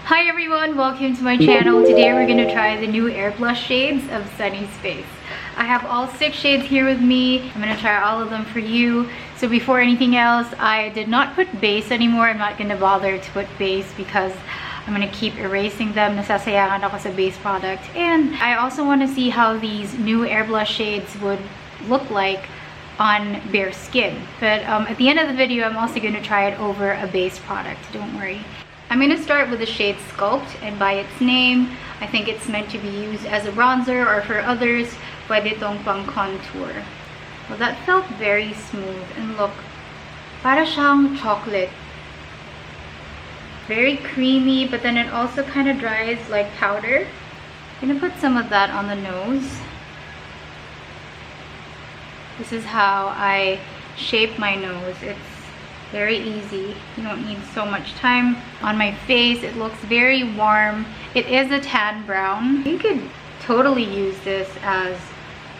Hi everyone, welcome to my channel. Today we're going to try the new Airblush shades of Sunniesface. I have all 6 shades here with me. I'm going to try all of them for you. So before anything else, I did not put base anymore. I'm not going to bother to put base because I'm going to keep erasing them. Nasasayangan ako sa base product. And I also want to see how these new Airblush shades would look like on bare skin. But at the end of the video, I'm also going to try it over a base product. Don't worry. I'm going to start with the shade Sculpt, and by its name, I think it's meant to be used as a bronzer, or for others, pwede tong pang contour. Well, that felt very smooth, and look, para siyang chocolate. Very creamy, but then it also kind of dries like powder. I'm going to put some of that on the nose. This is how I shape my nose. It's very easy. You don't need so much time. On my face, it looks very warm. It is a tan brown. You could totally use this as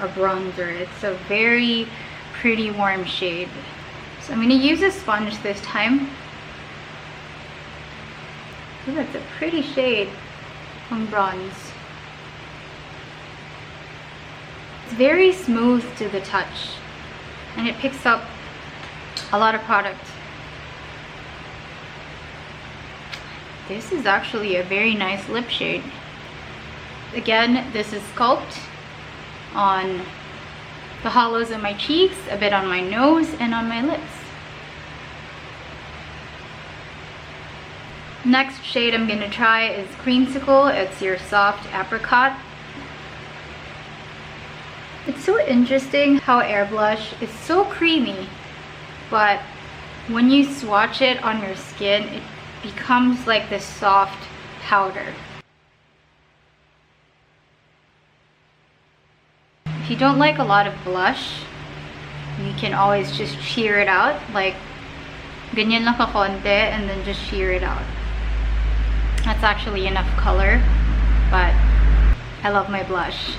a bronzer. It's a very pretty warm shade. So I'm going to use a sponge this time. Ooh, that's a pretty shade on bronze. It's very smooth to the touch, and it picks up a lot of product. This is actually a very nice lip shade. Again, this is Sculpt on the hollows of my cheeks, a bit on my nose, and on my lips. Next shade I'm going to try is Creamsicle. It's your soft apricot. It's so interesting how Airblush is so creamy, but when you swatch it on your skin, it becomes like this soft powder. If you don't like a lot of blush, you can always just sheer it out, like ganyan lang ka konti, and then just sheer it out. That's actually enough color, but I love my blush.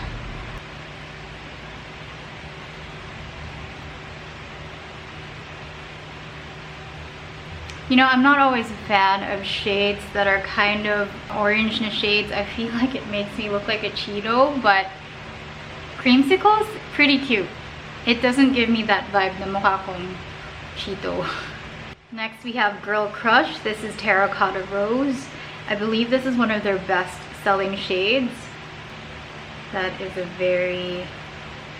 You know, I'm not always a fan of shades that are kind of orange na shades. I feel like it makes me look like a Cheeto, but Creamsicle's pretty cute. It doesn't give me that vibe na mukha kong Cheeto. Next we have Girl Crush. This is Terracotta Rose. I believe this is one of their best selling shades. That is a very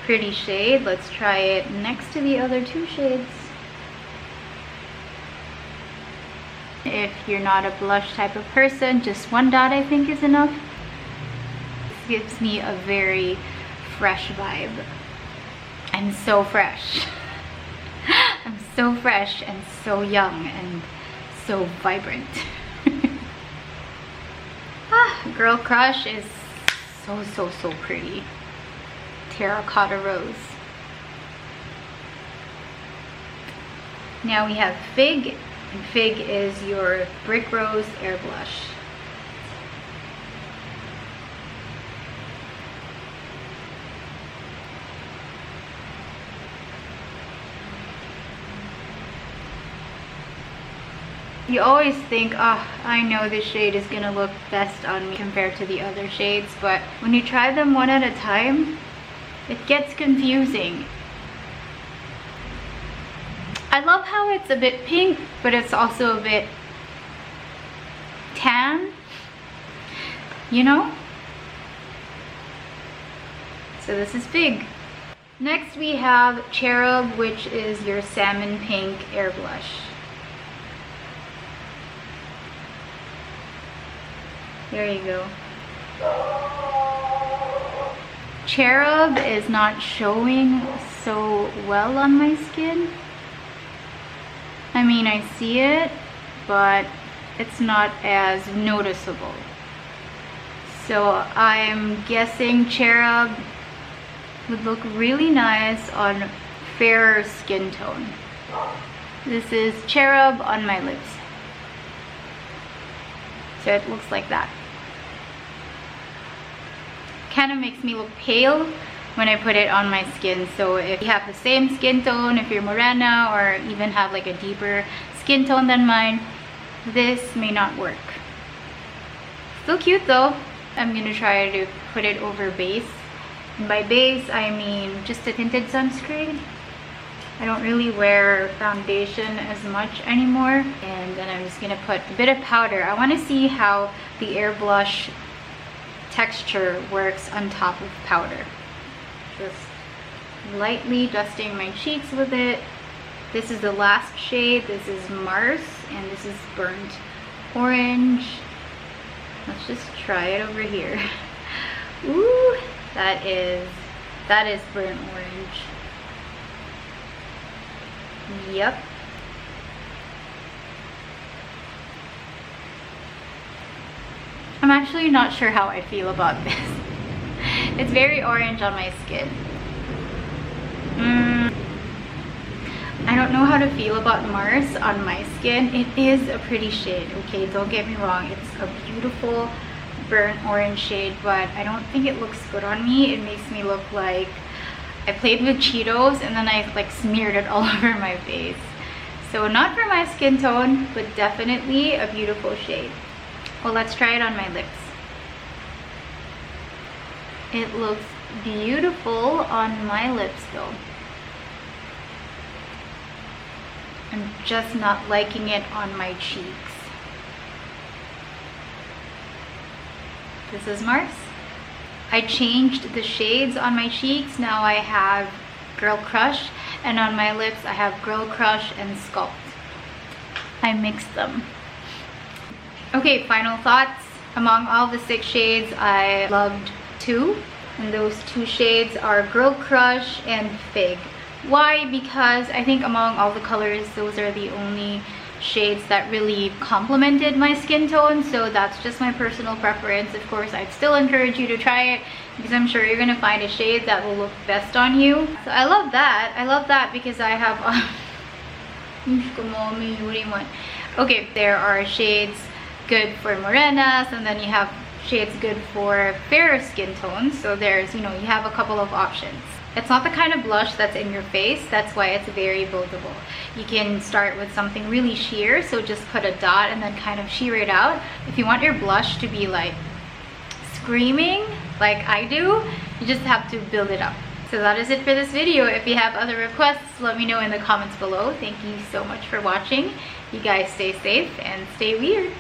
pretty shade. Let's try it next to the other 2 shades. If you're not a blush type of person, just 1 dot I think is enough. This gives me a very fresh vibe. I'm so fresh. I'm so fresh and so young and so vibrant. Girl Crush is so pretty. Terracotta Rose. Now we have Fig. And Fig is your Brick Rose Airblush. You always think, oh, I know this shade is gonna look best on me compared to the other shades, but when you try them one at a time, it gets confusing. I love how it's a bit pink, but it's also a bit tan, you know? So this is Fig. Next we have Cherub, which is your salmon pink Airblush. There you go. Cherub is not showing so well on my skin. I mean, I see it, but it's not as noticeable. So I'm guessing Cherub would look really nice on fairer skin tone. This is Cherub on my lips. So it looks like that. Kind of makes me look pale when I put it on my skin. So if you have the same skin tone, if you're morena or even have like a deeper skin tone than mine, this may not work. Still cute though. I'm gonna try to put it over base. And by base, I mean just a tinted sunscreen. I don't really wear foundation as much anymore. And then I'm just gonna put a bit of powder. I wanna see how the Airblush texture works on top of powder. Just lightly dusting my cheeks with it. This is the last shade. This is Mars, and this is Burnt Orange. Let's just try it over here. Ooh, that is Burnt Orange. Yep. I'm actually not sure how I feel about this. It's very orange on my skin. I don't know how to feel about Mars on my skin. It is a pretty shade, okay? Don't get me wrong. It's a beautiful burnt orange shade, but I don't think it looks good on me. It makes me look like I played with Cheetos and then I like smeared it all over my face. So not for my skin tone, but definitely a beautiful shade. Well, let's try it on my lips. It looks beautiful on my lips though. I'm just not liking it on my cheeks. This is Mars. I changed the shades on my cheeks. Now I have Girl Crush, and on my lips I have Girl Crush and SCULPT. I mixed them. Okay, final thoughts. Among all the 6 shades, I loved 2, and those 2 shades are Girl Crush and Fig. Why? Because I think among all the colors, those are the only shades that really complemented my skin tone. So that's just my personal preference. Of course, I'd still encourage you to try it because I'm sure you're gonna find a shade that will look best on you. So I love that. I love that because I have Mommy, what do you want? Okay, there are shades good for morenas, and then you have shades good for fairer skin tones. So there's, you have a couple of options. It's not the kind of blush that's in your face. That's why it's very buildable. You can start with something really sheer, so just put a dot and then kind of sheer it out. If you want your blush to be like screaming like I do, you just have to build it up. So that is it for this video. If you have other requests, let me know in the comments below. Thank you so much for watching. You guys stay safe and stay weird.